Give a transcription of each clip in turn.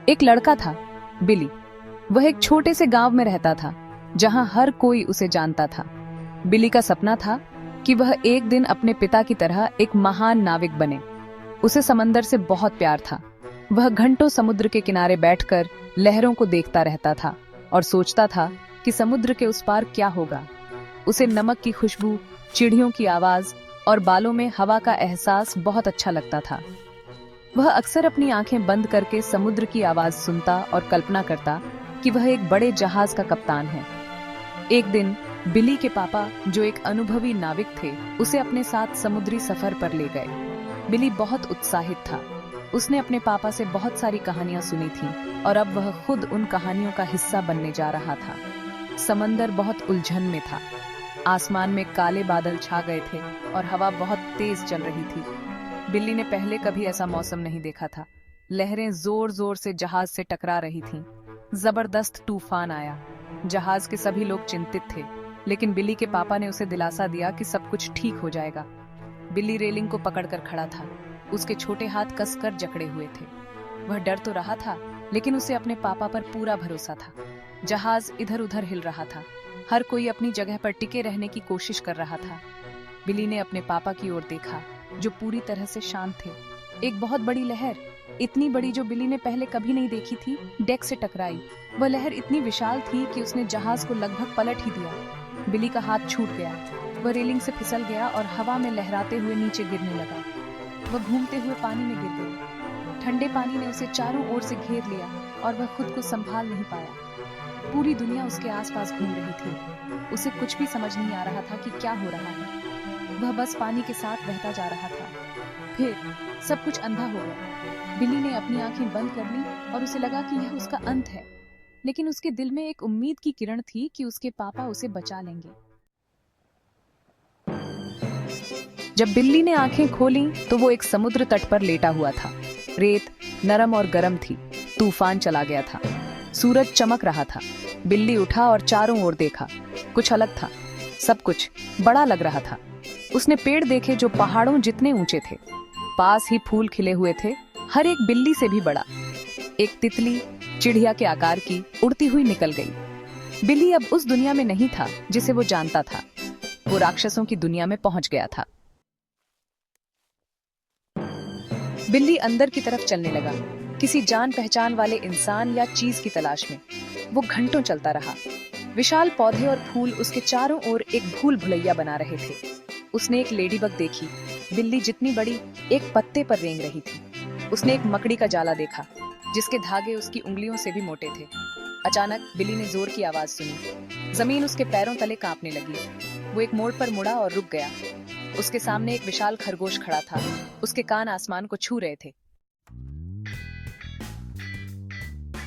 एक लड़का था, बिली। वह एक छोटे से गांव में रहता था, जहां हर कोई उसे जानता था। बिली का सपना था कि वह एक दिन अपने पिता की तरह एक महान नाविक बने। उसे समंदर से बहुत प्यार था। वह घंटों समुद्र के किनारे बैठकर लहरों को देखता रहता था और सोचता था कि समुद्र के उस पार क्या होगा। उसे नमक की खुशबू, चिड़ियों की आवाज और बालों में हवा का एहसास बहुत अच्छा लगता था। वह अक्सर अपनी आंखें बंद करके समुद्र की आवाज सुनता और कल्पना करता कि वह एक बड़े जहाज का कप्तान है। एक दिन बिली के पापा, जो एक अनुभवी नाविक थे, उसे अपने साथ समुद्री सफर पर ले गए। बिली बहुत उत्साहित था। उसने अपने पापा से बहुत सारी कहानियां सुनी थीं और अब वह खुद उन कहानियों का हिस्सा बनने जा रहा था। समंदर बहुत उलझन में था। आसमान में काले बादल छा गए थे और हवा बहुत तेज चल रही थी। बिल्ली ने पहले कभी ऐसा मौसम नहीं देखा था। लहरें जोर जोर से जहाज से टकरा रही थीं। जबरदस्त तूफान आया। जहाज के सभी लोग चिंतित थे, लेकिन बिल्ली के पापा ने उसे दिलासा दिया कि सब कुछ ठीक हो जाएगा। बिल्ली रेलिंग को पकड़कर खड़ा था। उसके छोटे हाथ कसकर जकड़े हुए थे। वह डर तो रहा था, लेकिन उसे अपने पापा पर पूरा भरोसा था। जहाज इधर उधर हिल रहा था। हर कोई अपनी जगह पर टिके रहने की कोशिश कर रहा था। बिल्ली ने अपने पापा की ओर देखा, जो पूरी तरह से शांत थे। एक बहुत बड़ी लहर, इतनी बड़ी जो बिल्ली ने पहले कभी नहीं देखी थी, डेक से टकराई। वह लहर इतनी विशाल थी कि उसने जहाज को लगभग पलट ही दिया। बिल्ली का हाथ छूट गया। वह रेलिंग से फिसल गया और हवा में लहराते हुए नीचे गिरने लगा। वह घूमते हुए पानी में गिर गया। ठंडे पानी ने उसे चारों ओर से घेर लिया और वह खुद को संभाल नहीं पाया। पूरी दुनिया उसके आसपास घूम रही थी। उसे कुछ भी समझ नहीं आ रहा था कि क्या हो रहा है। वह बस पानी के साथ बहता जा रहा था। फिर सब कुछ अंधा हो गया। बिल्ली ने अपनी आंखें बंद कर ली और उसे लगा कि यह उसका अंत है। लेकिन उसके दिल में एक उम्मीद की किरण थी कि उसके पापा उसे बचा लेंगे। जब बिल्ली ने आंखें खोलीं, तो वो एक समुद्र तट पर लेटा हुआ था। रेत नरम और गर्म थी। तूफान चला गया था। सूरज चमक रहा था। बिल्ली उठा और चारों ओर देखा। कुछ अलग था। सब कुछ बड़ा लग रहा था। उसने पेड़ देखे जो पहाड़ों जितने ऊंचे थे। पास ही फूल खिले हुए थे, हर एक बिल्ली से भी बड़ा। एक तितली चिड़िया के आकार की उड़ती हुई निकल गई। बिल्ली अब उस दुनिया में नहीं था जिसे वो जानता था। वो राक्षसों की दुनिया में पहुंच गया था। बिल्ली अंदर की तरफ चलने लगा, किसी जान पहचान वाले इंसान या चीज की तलाश में। वो घंटों चलता रहा। विशाल पौधे और फूल उसके चारों ओर एक भूल भुलैया बना रहे थे। उसने एक लेडीबग देखी, बिल्ली जितनी बड़ी, एक पत्ते पर रेंग रही थी। उसने एक मकड़ी का जाला देखा, जिसके धागे उसकी उंगलियों से भी मोटे थे। अचानक बिल्ली ने जोर की आवाज सुनी। जमीन उसके पैरों तले कांपने लगी। वो एक मोड़ पर मुड़ा और रुक गया। उसके सामने एक विशाल खरगोश खड़ा था। उसके कान आसमान को छू रहे थे।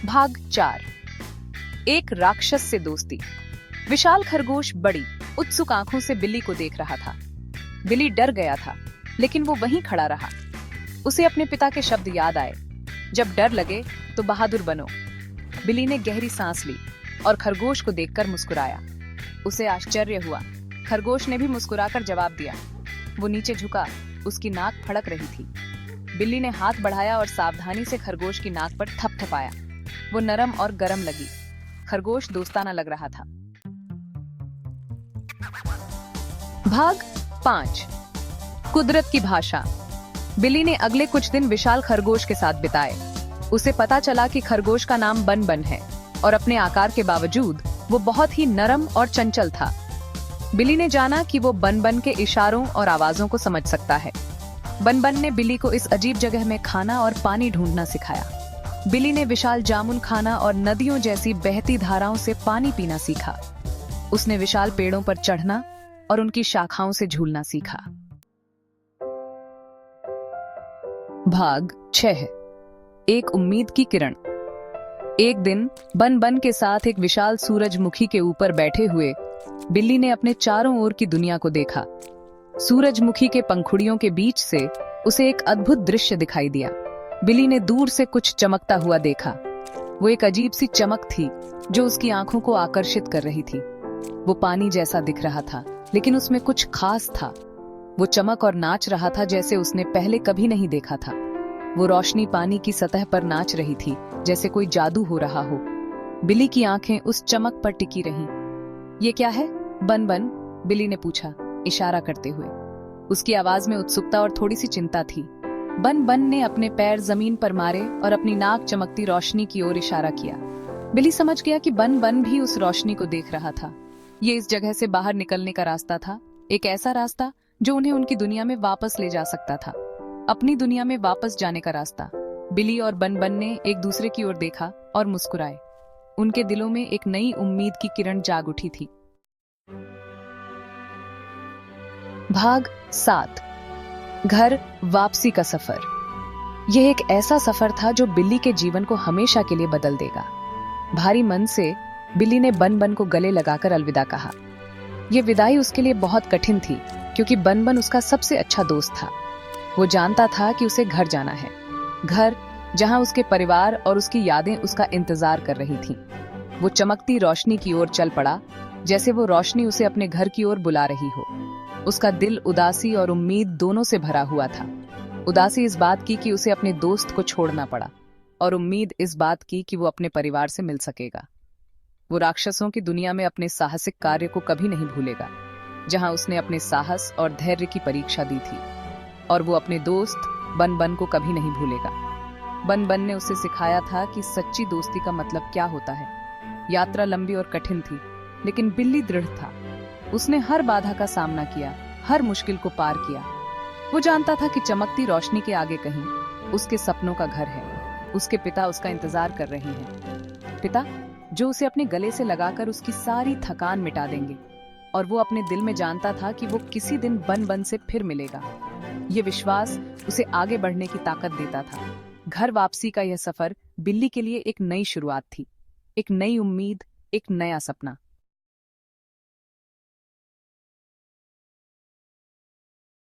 भाग 4। एक राक्षस से दोस्ती। विशाल खरगोश बड़ी उत्सुक आंखों से बिल्ली को देख रहा था। बिल्ली डर गया था, लेकिन वो वहीं खड़ा रहा। उसे अपने पिता के शब्द याद आए, जब डर लगे तो बहादुर बनो। बिल्ली ने गहरी सांस ली और खरगोश को देखकर मुस्कुराया। उसे आश्चर्य हुआ। खरगोश ने भी मुस्कुराकर जवाब दिया। वो नीचे झुका। उसकी नाक फड़क रही थी। बिल्ली ने हाथ बढ़ाया और सावधानी से खरगोश की नाक पर थपथपाया। वो नरम और गर्म लगी। खरगोश दोस्ताना लग रहा था। भाग 5। कुदरत की भाषा। बिल्ली ने अगले कुछ दिन विशाल खरगोश के साथ बिताए। उसे पता चला कि खरगोश का नाम बन बन है और अपने आकार के बावजूद वो बहुत ही नरम और चंचल था। बिल्ली ने जाना कि वो बन बन के इशारों और आवाजों को समझ सकता है। बन बन ने बिल्ली को इस अजीब जगह में खाना और पानी ढूंढना सिखाया। बिल्ली ने विशाल जामुन खाना और नदियों जैसी बहती धाराओं से पानी पीना सीखा। उसने विशाल पेड़ों पर चढ़ना और उनकी शाखाओं से झूलना सीखा। भाग 6। एक उम्मीद की किरण। एक दिन बन बन के साथ एक विशाल सूरजमुखी के ऊपर बैठे हुए बिल्ली ने अपने चारों ओर की दुनिया को देखा। सूरजमुखी के पंखुड़ियों के बीच से उसे एक अद्भुत दृश्य दिखाई दिया। बिल्ली ने दूर से कुछ चमकता हुआ देखा। वो एक अजीब सी चमक थी जो उसकी आंखों को आकर्षित कर रही थी। वो पानी जैसा दिख रहा था, लेकिन उसमें कुछ खास था। वो चमक और नाच रहा था जैसे उसने पहले कभी नहीं देखा था। वो रोशनी पानी की सतह पर नाच रही थी, जैसे कोई जादू हो रहा हो। बिली की आंखें उस चमक पर टिकी रहीं। ये क्या है बन बन? बिली ने पूछा, इशारा करते हुए। उसकी आवाज में उत्सुकता और थोड़ी सी चिंता थी। बन बन ने अपने पैर जमीन पर मारे और अपनी नाक चमकती रोशनी की ओर इशारा किया। बिली समझ गया कि बन बन भी उस रोशनी को देख रहा था। ये इस जगह से बाहर निकलने का रास्ता था, एक ऐसा रास्ता जो उन्हें उनकी दुनिया में वापस ले जा सकता था, अपनी दुनिया में वापस जाने का रास्ता। बिली और बन बन ने एक दूसरे की ओर देखा और मुस्कुराए। उनके दिलों में एक नई उम्मीद की किरण जाग उठी थी। भाग 7। घर वापसी का सफर। यह एक ऐसा सफर था जो बिल्ली के जीवन को हमेशा के लिए बदल देगा। भारी मन से बिल्ली ने बन बन को गले लगाकर अलविदा कहा। यह विदाई उसके लिए बहुत कठिन थी, क्योंकि बन बन उसका सबसे अच्छा दोस्त था। वो जानता था कि उसे घर जाना है, घर जहां उसके परिवार और उसकी यादें उसका इंतजार कर रही थीं। वो चमकती रोशनी की ओर चल पड़ा, जैसे वो रोशनी उसे अपने घर की ओर बुला रही हो। उसका दिल उदासी और उम्मीद दोनों से भरा हुआ था। उदासी इस बात की कि उसे अपने दोस्त को छोड़ना पड़ा, और उम्मीद इस बात की कि वो अपने परिवार से मिल सकेगा। वो राक्षसों की दुनिया में अपने साहसिक कार्य को कभी नहीं भूलेगा, जहां उसने अपने साहस और धैर्य की परीक्षा दी थी, और वो अपने दोस्त बन बन को कभी नहीं भूलेगा। बन बन ने उसे सिखाया था कि सच्ची दोस्ती का मतलब क्या होता है। यात्रा लंबी और कठिन थी, लेकिन बिल्ली दृढ़ था। उसने हर बाधा का सामना किया, हर मुश्किल को पार किया। वो जानता था कि चमकती रोशनी के आगे कहीं उसके सपनों का घर है। उसके पिता उसका इंतजार कर रहे हैं, पिता जो उसे अपने गले से लगाकर उसकी सारी थकान मिटा देंगे। और वो अपने दिल में जानता था कि वो किसी दिन बन बन से फिर मिलेगा। ये विश्वास उसे आगे बढ़ने की ताकत देता था। घर वापसी का यह सफर बिल्ली के लिए एक नई शुरुआत थी, एक नई उम्मीद, एक नया सपना।